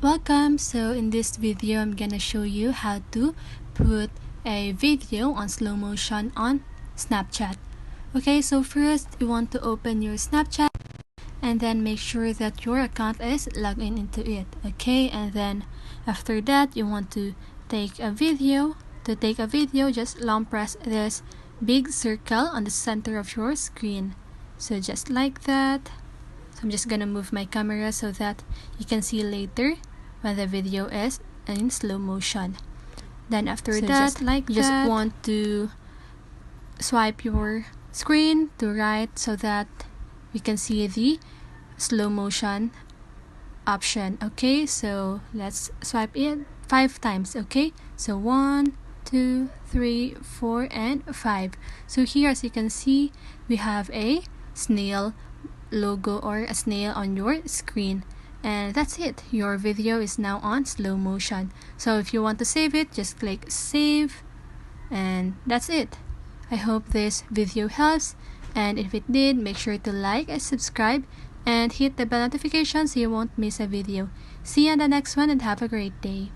Welcome. So in this video I'm gonna show you how to put a video on slow motion on Snapchat. Okay, so first you want to open your Snapchat and then make sure that your account is logged into it. Okay, and then after that you want to take a video. To take a video, just long press this big circle on the center of your screen. So just like that. So I'm just gonna move my camera so that you can see later when the video is in slow motion. Then after that, you just want to swipe your screen to right so that we can see the slow motion option. Okay, so let's swipe it 5 times. Okay, so 1, 2, 3, 4, and 5. So here, as you can see, we have a snail logo or a snail on your screen, and that's it. Your video is now on slow motion. So if you want to save it, just click save, and that's it. I hope this video helps, and if it did, make sure to like and subscribe and hit the bell notification so you won't miss a video. See you on the next one and have a great day.